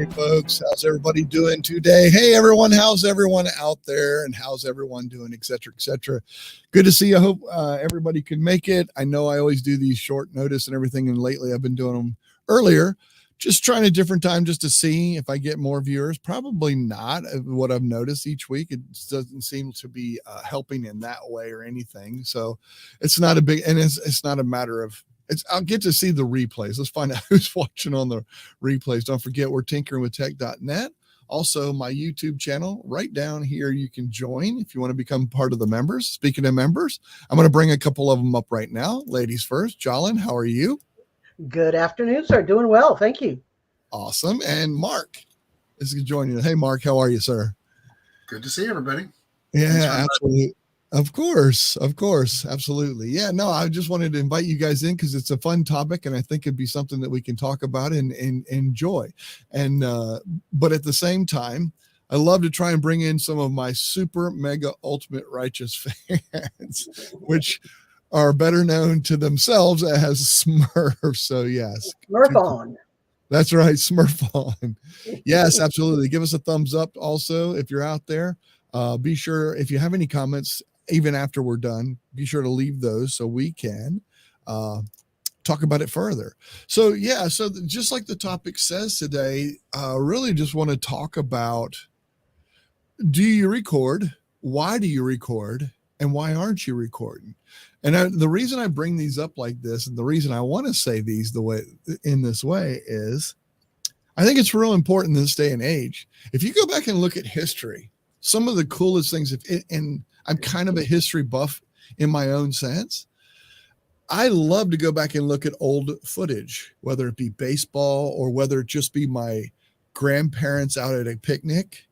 Hey folks, how's everybody doing today? Hey everyone, how's everyone out there and how's everyone doing, etc., etc. Good to see you. I hope everybody can make it. I know I always do these short notice and everything, and lately I've been doing them earlier, just trying a different time just to see if I get more viewers. Probably not. What I've noticed each week, it doesn't seem to be helping in that way or anything. So it's not a big, and it's not a matter of, I'll get to see the replays. Let's find out who's watching on the replays. Don't forget, we're _tech.net. Also, my YouTube channel right down here. You can join if you want to become part of the members. Speaking of members, I'm going to bring a couple of them up right now. Ladies first. 𝐤𝐚𝐬𝐿, how are you? Good afternoon, sir. Doing well. Thank you. Awesome. And Mark is joining us. Hey, Mark, how are you, sir? Good to see everybody. Yeah, absolutely. Of course. Absolutely. Yeah, no, I just wanted to invite you guys in because it's a fun topic and I think it'd be something that we can talk about and enjoy. And, but at the same time, I love to try and bring in some of my super mega ultimate righteous fans, which are better known to themselves as Smurfs. So yes. Smurf on. That's right. Smurf on. Yes, absolutely. Give us a thumbs up also if you're out there. Be sure, if you have any comments, even after we're done, be sure to leave those so we can talk about it further. So yeah, so just like the topic says today, really just want to talk about, do you record? Why do you record? And why aren't you recording? And the reason I bring these up like this, and the reason I want to say these in this way is, I think it's real important in this day and age. If you go back and look at history, some of the coolest things, and I'm kind of a history buff in my own sense, I love to go back and look at old footage, whether it be baseball or whether it just be my grandparents out at a picnic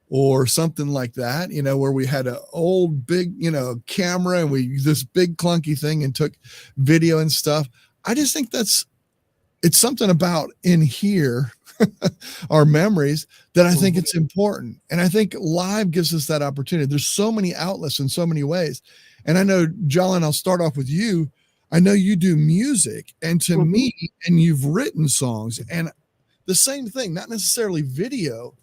or something like that, where we had an old big, camera and this big clunky thing and took video and stuff. I just think it's something about in here, our memories, that I think it's important. And I think live gives us that opportunity. There's so many outlets in so many ways. And I know, 𝐤𝐚𝐬𝐿, I'll start off with you. I know you do music, and to me, and you've written songs, and the same thing, not necessarily video,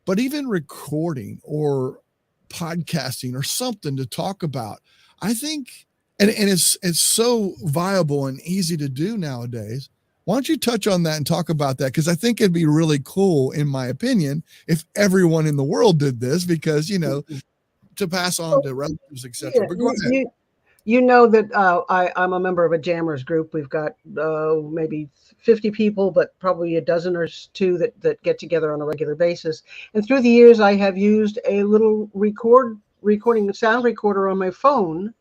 but even recording or podcasting or something to talk about. I think, and it's so viable and easy to do nowadays. Why don't you touch on that and talk about that? Because I think it'd be really cool, in my opinion, if everyone in the world did this, because, to pass on to relatives, etc. Yeah, but go ahead. You know that I'm a member of a jammers group. We've got maybe 50 people, but probably a dozen or two that get together on a regular basis. And through the years, I have used a little recording sound recorder on my phone,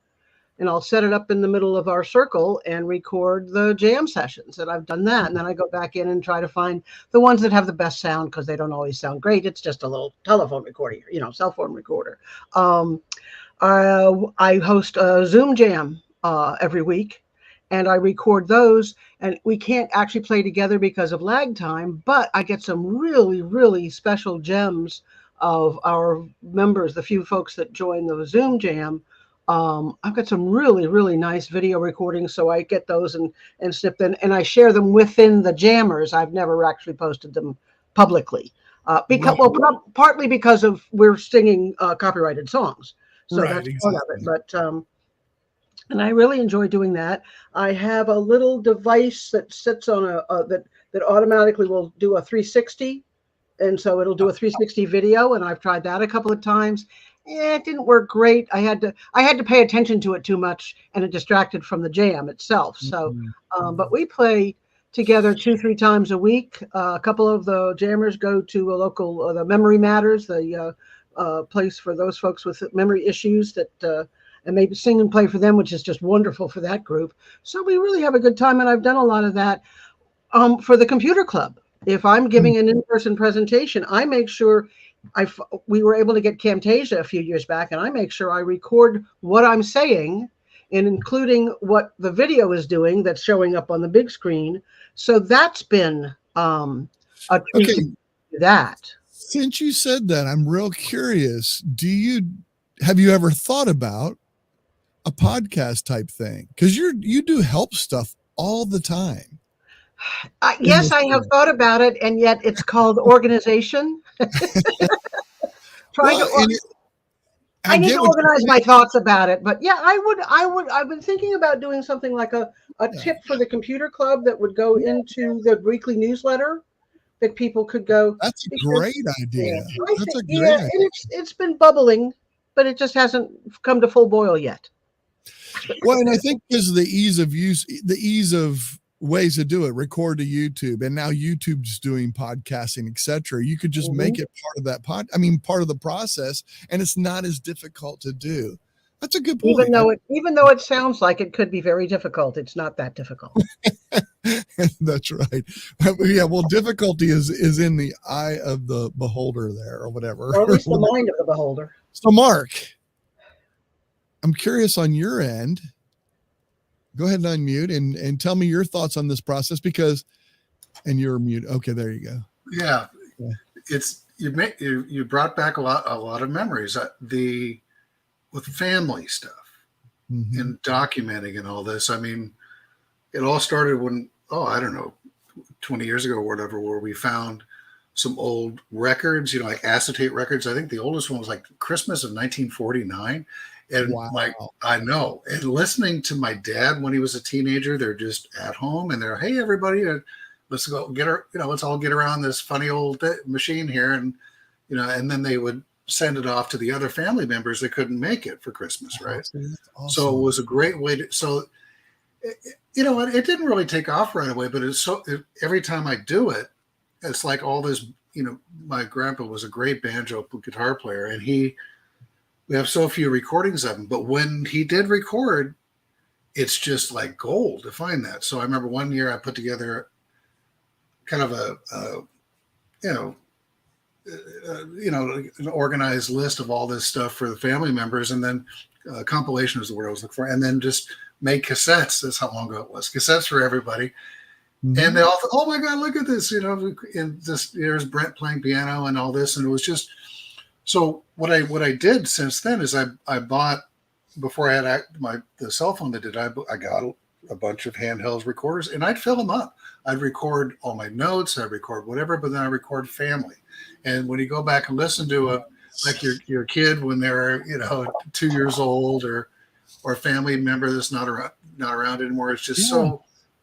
and I'll set it up in the middle of our circle and record the jam sessions. And I've done that. And then I go back in and try to find the ones that have the best sound, because they don't always sound great. It's just a little telephone recorder, cell phone recorder. I host a Zoom jam every week, and I record those. And we can't actually play together because of lag time, but I get some really, really special gems of our members, the few folks that join the Zoom jam. I've got some really, really nice video recordings, so I get those and snip them, and I share them within the jammers. I've never actually posted them publicly, partly because we're singing copyrighted songs, so that's part of it. But and I really enjoy doing that. I have a little device that sits on that automatically will do a 360, and so it'll do a 360 video, and I've tried that a couple of times. Yeah, it didn't work great. I had to pay attention to it too much, and it distracted from the jam itself. So, but we play together 2-3 times a week. A couple of the jammers go to a local, the Memory Matters, the place for those folks with memory issues and maybe sing and play for them, which is just wonderful for that group. So we really have a good time, and I've done a lot of that for the computer club. If I'm giving an in-person presentation, I make sure we were able to get 𝐞𝐚𝐬𝐿 a few years back, and I make sure I record what I'm saying, and including what the video is doing that's showing up on the big screen. So that's been a treat to do that. Since you said that, I'm real curious. Have you ever thought about a podcast type thing? Because you do help stuff all the time. Yes, I have thought about it, and yet it's called organization. Trying Well, to. I need get to what you're organize saying. my thoughts about it, but yeah, I've been thinking about doing something like a Yeah. tip for the computer club that would go into the weekly newsletter that people could go. That's a Because great idea. I That's think, a yeah, great idea. and it's been bubbling, but it just hasn't come to full boil yet. Well, and I think because of the ease of use, the ease of ways to do it, record to YouTube, and now YouTube's doing podcasting, etc. You could just make it part of that part of the process, and it's not as difficult to do. That's a good point. Even though it sounds like it could be very difficult, it's not that difficult. That's right. Yeah, well, difficulty is in the eye of the beholder there, or whatever. Or at least the mind of the beholder. So, Mark, I'm curious on your end. Go ahead and unmute and tell me your thoughts on this process and you're mute. Okay, there you go. Yeah. It's you brought back a lot of memories. With family stuff and documenting and all this. I mean, it all started when, I don't know, 20 years ago or whatever, where we found some old records, like acetate records. I think the oldest one was like Christmas of 1949. And wow. I know. And listening to my dad when he was a teenager, they're just at home and they're, hey, everybody, let's go let's all get around this funny old machine here. And, and then they would send it off to the other family members that couldn't make it for Christmas. Right. Awesome. So it was a great way to, it didn't really take off right away, but every time I do it, it's like all this, my grandpa was a great banjo guitar player, and we have so few recordings of him, but when he did record, it's just like gold to find that. So I remember one year I put together kind of an organized list of all this stuff for the family members, and then compilation is the word I was looking for, and then just made cassettes. That's how long ago it was. Cassettes for everybody. And they all thought, oh my God, look at this, and there's Brent playing piano and all this. And it was just, so what I did since then is I bought, before I had the cell phone that did, I got a bunch of handheld recorders, and I'd fill them up. I'd record all my notes, I'd record whatever, but then I record family. And when you go back and listen to like your kid when they're 2 years old, or a family member that's not around anymore, it's just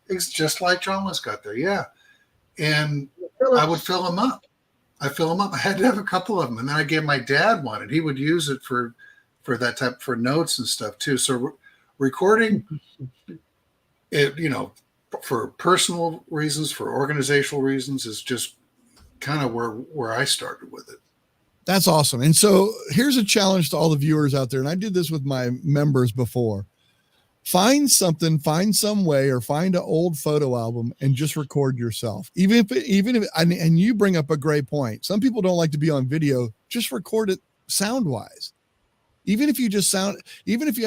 it's just like John was got there, and I would fill them up. I had to have a couple of them, and then I gave my dad one, and he would use it for that type, for notes and stuff too. So recording it, for personal reasons, for organizational reasons, is just kind of where I started with it. That's awesome. And so here's a challenge to all the viewers out there, and I did this with my members before. Find some way, or find an old photo album and just record yourself. Even if, and you bring up a great point. Some people don't like to be on video. Just record it sound wise. Even if you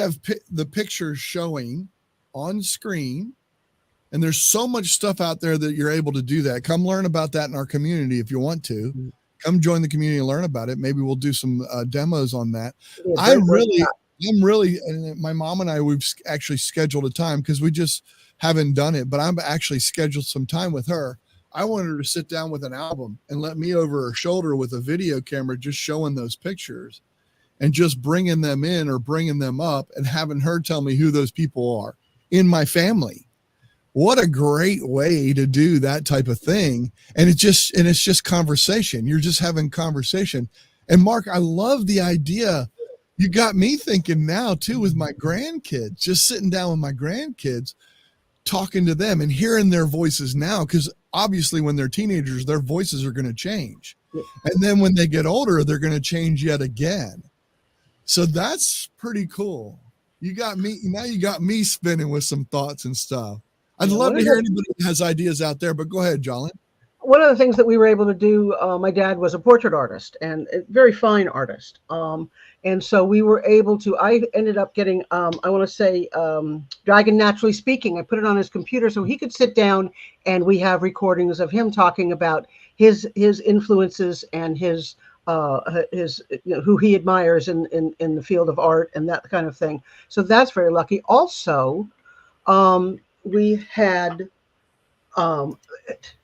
have the pictures showing on screen, and there's so much stuff out there that you're able to do that. Come learn about that in our community if you want to. Come join the community and learn about it. Maybe we'll do some demos on that. I'm really, and my mom and I, we've actually scheduled a time because we just haven't done it, but I'm actually scheduled some time with her. I wanted her to sit down with an album and let me over her shoulder with a video camera, just showing those pictures and just bringing them in or bringing them up and having her tell me who those people are in my family. What a great way to do that type of thing. And it's just conversation. You're just having conversation. And Mark, I love the idea. You got me thinking now too, with my grandkids, just sitting down with my grandkids, talking to them and hearing their voices now. Cause obviously when they're teenagers, their voices are going to change. And then when they get older, they're going to change yet again. So that's pretty cool. You got me spinning with some thoughts and stuff. I'd love to hear anybody who has ideas out there, but go ahead, Jolyn. One of the things that we were able to do, my dad was a portrait artist, and a very fine artist. And so we were able to, I ended up getting, I want to say, Dragon Naturally Speaking. I put it on his computer so he could sit down, and we have recordings of him talking about his influences and his who he admires in the field of art and that kind of thing. So that's very lucky. Also, we had um,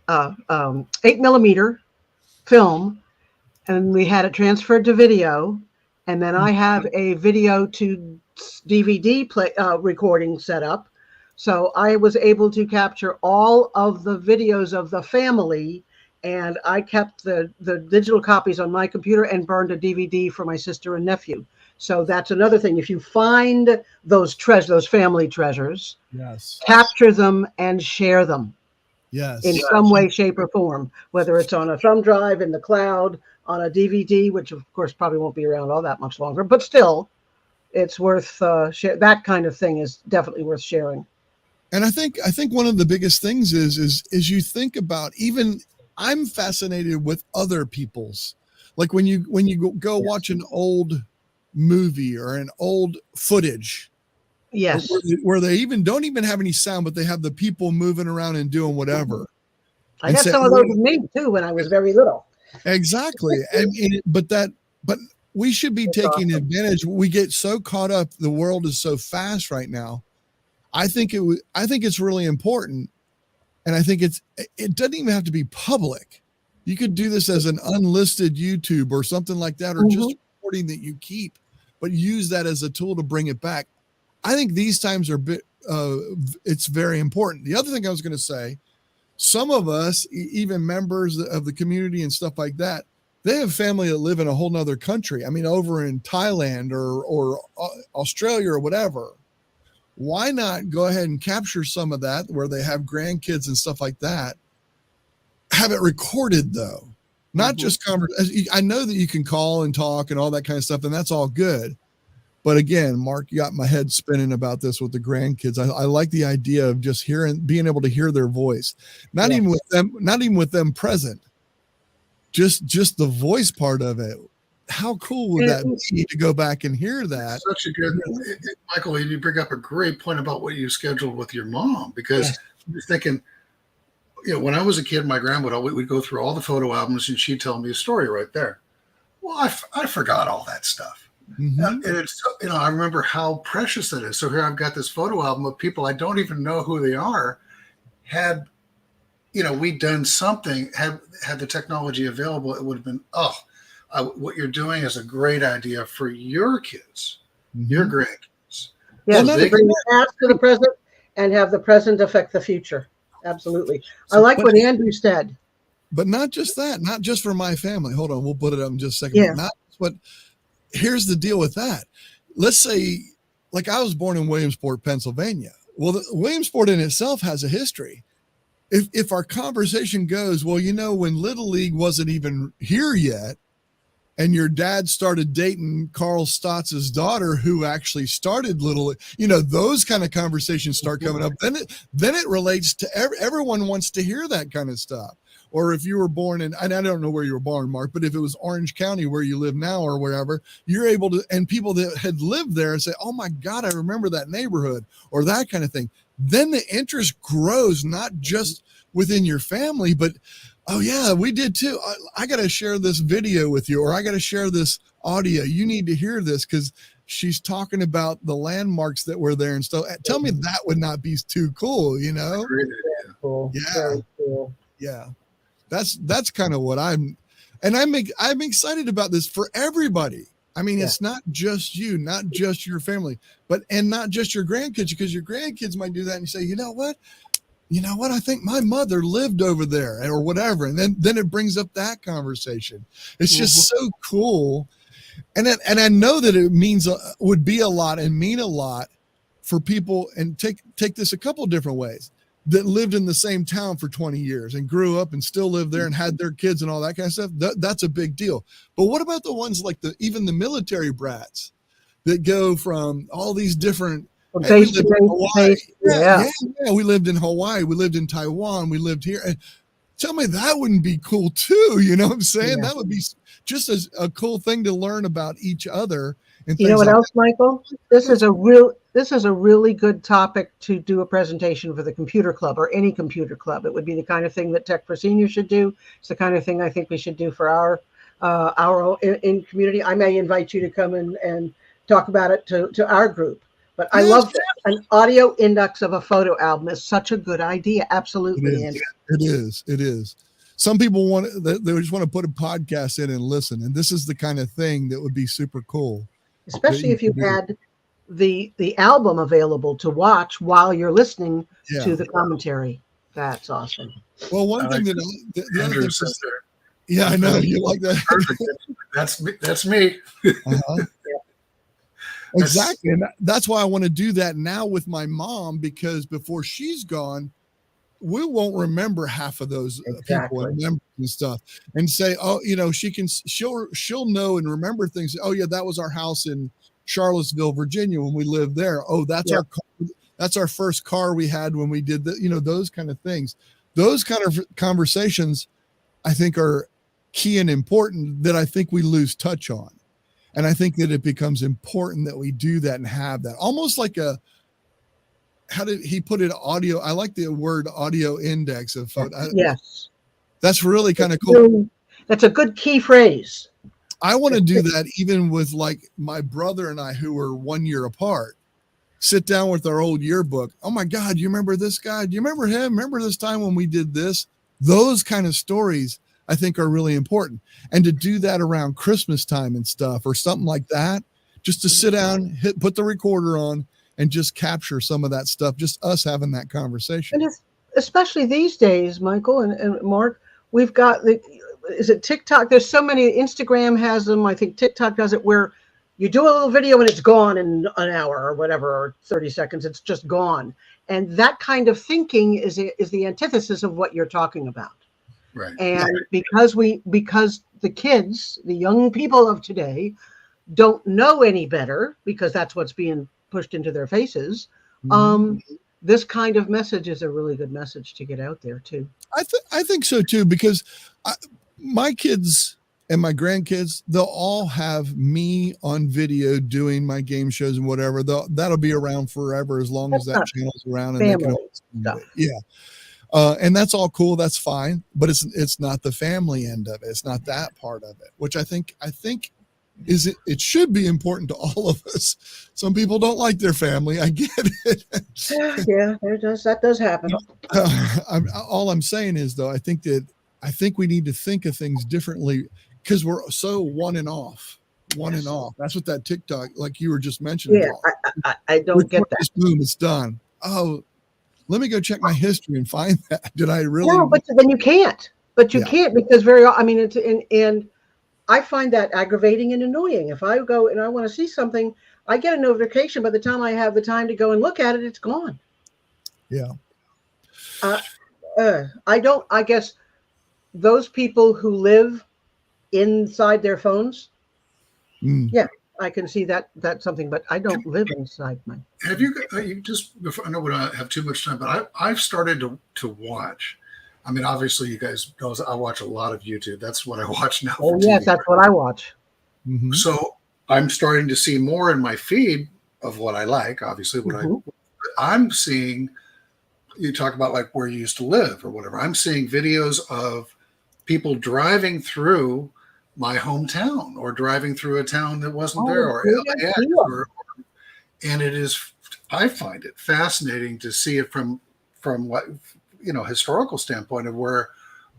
8 millimeter film, and we had it transferred to video. And then I have a video to DVD recording set up. So I was able to capture all of the videos of the family, and I kept the digital copies on my computer and burned a DVD for my sister and nephew. So that's another thing. If you find those family treasures, Yes. capture them and share them. Yes. In some way, shape, or form, whether it's on a thumb drive, in the cloud, on a DVD, which of course probably won't be around all that much longer, but still, it's worth that kind of thing is definitely worth sharing. And I think one of the biggest things is you think about, even I'm fascinated with other people's, like when you go watch an old movie or an old footage. Yes. Where they don't even have any sound, but they have the people moving around and doing whatever. I had some of those with me too when I was very little. Exactly. But we should be taking advantage. We get so caught up. The world is so fast right now. I think it's really important. And I think it doesn't even have to be public. You could do this as an unlisted YouTube or something like that, or just recording that you keep, but use that as a tool to bring it back. I think these times are it's very important. The other thing I was going to say, some of us, even members of the community and stuff like that, they have family that live in a whole nother country. I mean, over in Thailand or Australia or whatever. Why not go ahead and capture some of that where they have grandkids and stuff like that? Have it recorded though, not just I know that you can call and talk and all that kind of stuff, and that's all good. But again, Mark, you got my head spinning about this with the grandkids. I like the idea of just being able to hear their voice, not even with them present, just the voice part of it. How cool would that be to go back and hear that? Such a good, Michael, you bring up a great point about what you scheduled with your mom, because you're thinking, when I was a kid, my grandma would go through all the photo albums and she'd tell me a story right there. Well, I forgot all that stuff. And it's, I remember how precious that is. So here I've got this photo album of people I don't even know who they are. Had, we'd done something, had the technology available, it would have been, what you're doing is a great idea for your kids, your grandkids. Yeah, to bring the past to the present and have the present affect the future. Absolutely. I like what Andrew said. But not just that, not just for my family. Hold on, we'll put it up in just a second. Yeah. Here's the deal with that. Let's say, like, I was born in Williamsport, Pennsylvania. Well, Williamsport in itself has a history. If our conversation goes, well, when Little League wasn't even here yet, and your dad started dating Carl Stotz's daughter, who actually started Little League, those kind of conversations start coming up. Then it relates to everyone wants to hear that kind of stuff. Or if you were born in, and I don't know where you were born, Mark, but if it was Orange County where you live now or wherever, you're able to, and people that had lived there and say, oh my God, I remember that neighborhood or that kind of thing. Then the interest grows, not just within your family, but, oh yeah, we did too. I got to share this video with you, or I got to share this audio. You need to hear this because she's talking about the landmarks that were there and stuff. Tell me that would not be too cool, Cool. Yeah. Very cool. Yeah. That's kind of what I'm excited about this for everybody. I mean, it's not just you, not just your family, and not just your grandkids, because your grandkids might do that and say, you know what? I think my mother lived over there or whatever. And then it brings up that conversation. It's just so cool. And I know that it would be a lot and mean a lot for people, and take this a couple of different ways, that lived in the same town for 20 years and grew up and still live there and had their kids and all that kind of stuff. That's a big deal. But what about the ones like even the military brats that go from all these different base to base. Yeah, we lived in Hawaii. We lived in Taiwan. We lived here. And tell me that wouldn't be cool too. You know what I'm saying? Yeah. That would be just a cool thing to learn about each other. And you know what else, Michael? This is a really good topic to do a presentation for the computer club or any computer club. It would be the kind of thing that Tech for Seniors should do. It's the kind of thing I think we should do for our in community. I may invite you to come and talk about it to our group. But I Yes. love that. An audio index of a photo album is such a good idea. Absolutely, It is. Andy. It is. It is. Some people they just want to put a podcast in and listen, and this is the kind of thing that would be super cool. Especially if you can do. had the album available to watch while you're listening Yeah. to the commentary. That's awesome. Well, one I thing like that the other Andrew thing, says there. yeah, I know you like that. Perfect. That's me. Uh-huh. Exactly, and that's why I want to do that now with my mom, because before she's gone, we won't remember half of those people and members and stuff, and say, oh, she'll know and remember things. Oh yeah, that was our house in Charlottesville, Virginia, when we lived there. Oh, that's our first car we had when we did that. Those kind of things. Those kind of conversations, I think, are key and important that I think we lose touch on. And I think that it becomes important that we do that and have that, almost like how did he put it? Audio. I like the word audio index of photo. Yes. That's really kind of cool. That's a good key phrase. I want to do that even with like my brother and I, who were 1 year apart, sit down with our old yearbook. Oh my God, you remember this guy? Do you remember him? Remember this time when we did this? Those kind of stories I think are really important. And to do that around Christmas time and stuff or something like that, just to sit down, put the recorder on and just capture some of that stuff, just us having that conversation. And especially these days, Michael and Mark, we've got is it TikTok? There's so many. Instagram has them. I think TikTok does it, where you do a little video and it's gone in an hour or whatever, or 30 seconds, it's just gone. And that kind of thinking is the antithesis of what you're talking about. Right. And because the kids, the young people of today, don't know any better, because that's what's being pushed into their faces. This kind of message is a really good message to get out there too. I think so too, because my kids and my grandkids, they'll all have me on video doing my game shows and whatever. That'll be around forever as long as that channel's around and they can stuff. Yeah. And that's all cool. That's fine. But it's not the family end of it. It's not that part of it, which I think it should be important to all of us. Some people don't like their family. I get it. Yeah, that does happen. All I'm saying is, though, I think we need to think of things differently, because we're so on and off. That's what that TikTok, like you were just mentioning. Yeah, I don't get that. Boom, it's done. Oh, let me go check my history and find that. Did I really? No, but then you can't. But you can't, because and I find that aggravating and annoying. If I go and I want to see something, I get a notification. By the time I have the time to go and look at it, it's gone. Yeah. I guess those people who live inside their phones, yeah, I can see that's something, but I don't live inside mine. Have you just, before, I know we don't have too much time, but I've started to watch. I mean, obviously you guys know I watch a lot of YouTube. That's what I watch now. Oh yes, that's what I watch. Mm-hmm. So I'm starting to see more in my feed of what I like, obviously I'm seeing. You talk about like where you used to live or whatever. I'm seeing videos of people driving through my hometown or driving through a town that wasn't there, or and it is, I find it fascinating to see it from what, historical standpoint of where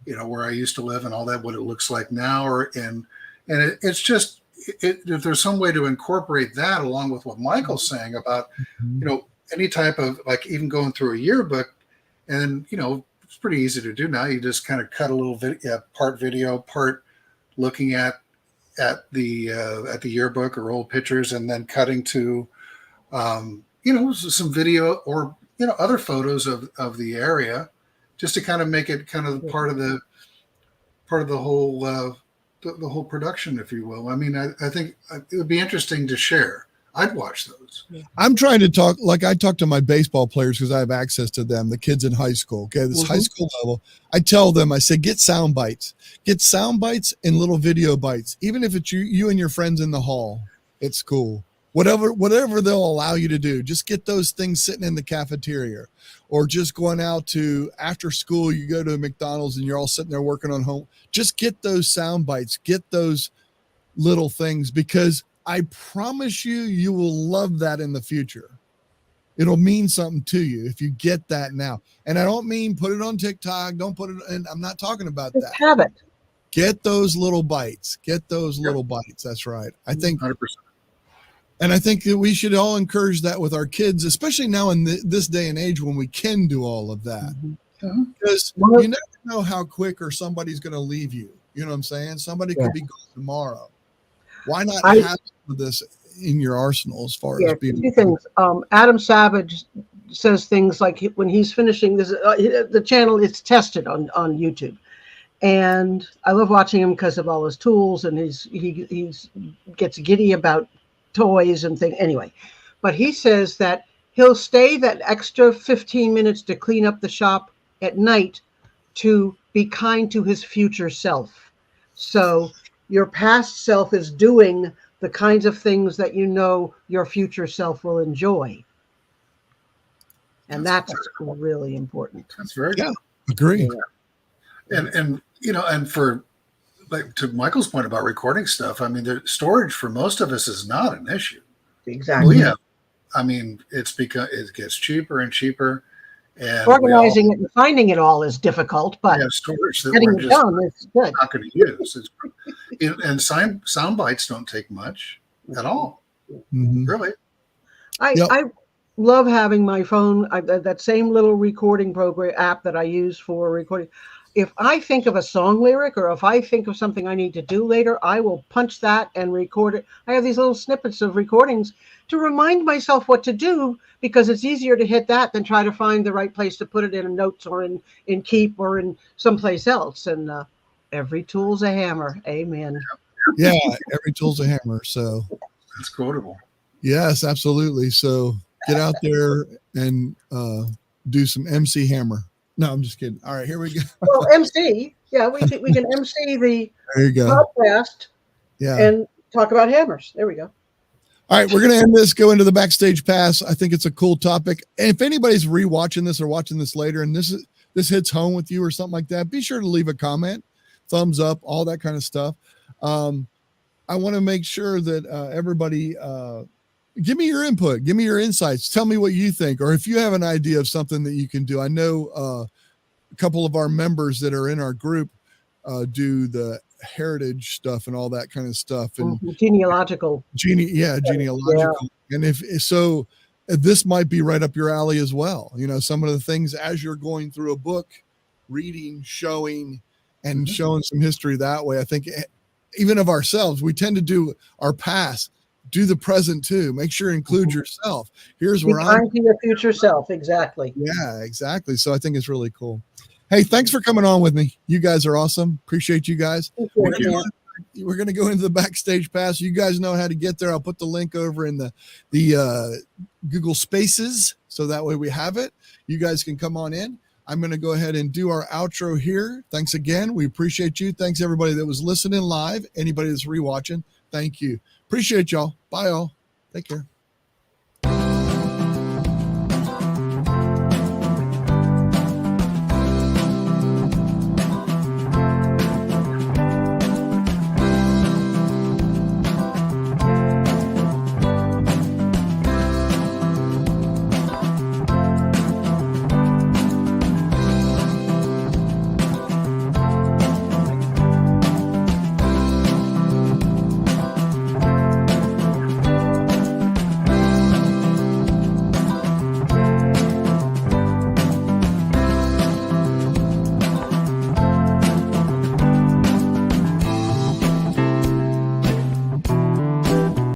I used to live and all that, what it looks like now, it's just, if there's some way to incorporate that along with what Michael's saying about, any type of, like, even going through a yearbook, and, it's pretty easy to do now. You just kind of cut a little part video, part looking at the yearbook or old pictures, and then cutting to, some video or, other photos of the area, just to kind of make it kind of part of the whole, the whole production, if you will. I mean, I think it would be interesting to share. I'd watch those. I'm trying to talk, like I talk to my baseball players because I have access to them, the kids in high school. Okay. This high school level. I tell them, I say, get sound bites and little video bites. Even if it's you and your friends in the hall, it's cool. Whatever they'll allow you to do, just get those things sitting in the cafeteria, or just going out to after school, you go to McDonald's and you're all sitting there working on home. Just get those sound bites, get those little things, because I promise you will love that in the future. It'll mean something to you if you get that now. And I don't mean put it on TikTok. Don't put it in. I'm not talking about Just that. have it. Get those little bites. Get those little bites. That's right. I think 100%. And I think that we should all encourage that with our kids, especially now in this day and age when we can do all of that. Because you never know how quick or somebody's going to leave you. You know what I'm saying? Somebody could be gone tomorrow. Why not have this in your arsenal as far as being? Two things. Adam Savage says things like when he's finishing this, the channel is tested on YouTube. And I love watching him because of all his tools, and he gets giddy about toys and things. Anyway, but he says that he'll stay that extra 15 minutes to clean up the shop at night to be kind to his future self. So your past self is doing the kinds of things that you know your future self will enjoy. And that's really important. That's very good. Agree. Yeah. And you know, and for like to Michael's point about recording stuff, I mean, the storage for most of us is not an issue. Exactly. We have, I mean, it's because it gets cheaper and cheaper, and organizing it and finding it all is difficult, but we have storage that getting we're it just done is good. not going to use. And sound bites don't take much at all, really. I love having my phone, that same little recording program app that I use for recording. If I think of a song lyric or if I think of something I need to do later, I will punch that and record it. I have these little snippets of recordings to remind myself what to do, because it's easier to hit that than try to find the right place to put it in notes or in Keep or in someplace else. And every tool's a hammer. Amen. Yeah, every tool's a hammer. So that's quotable. Yes, absolutely. So get out there and do some MC Hammer. No, I'm just kidding. All right, here we go. Well, MC, yeah, we can MC the there you go. podcast, and talk about hammers. There we go. All right, we're going to end this, go into the backstage pass. I think it's a cool topic. And if anybody's rewatching this or watching this later and this hits home with you or something like that, be sure to leave a comment, thumbs up, all that kind of stuff. I want to make sure that everybody give me your input, give me your insights, tell me what you think, or if you have an idea of something that you can do. I know a couple of our members that are in our group do the heritage stuff and all that kind of stuff, and genealogical. Genealogical. Yeah. And if so, this might be right up your alley as well. You know, some of the things as you're going through a book, reading, showing, and showing some history that way. I think even of ourselves, we tend to do our past. Do the present too. Make sure to include yourself. Here's where I'm to your future self. Exactly. Yeah, exactly. So I think it's really cool. Hey, thanks for coming on with me. You guys are awesome. Appreciate you guys. We're going to go into the backstage pass. You guys know how to get there. I'll put the link over in the Google Spaces, so that way we have it. You guys can come on in. I'm going to go ahead and do our outro here. Thanks again. We appreciate you. Thanks everybody that was listening live. Anybody that's rewatching, thank you. Appreciate y'all. Bye, all. Take care.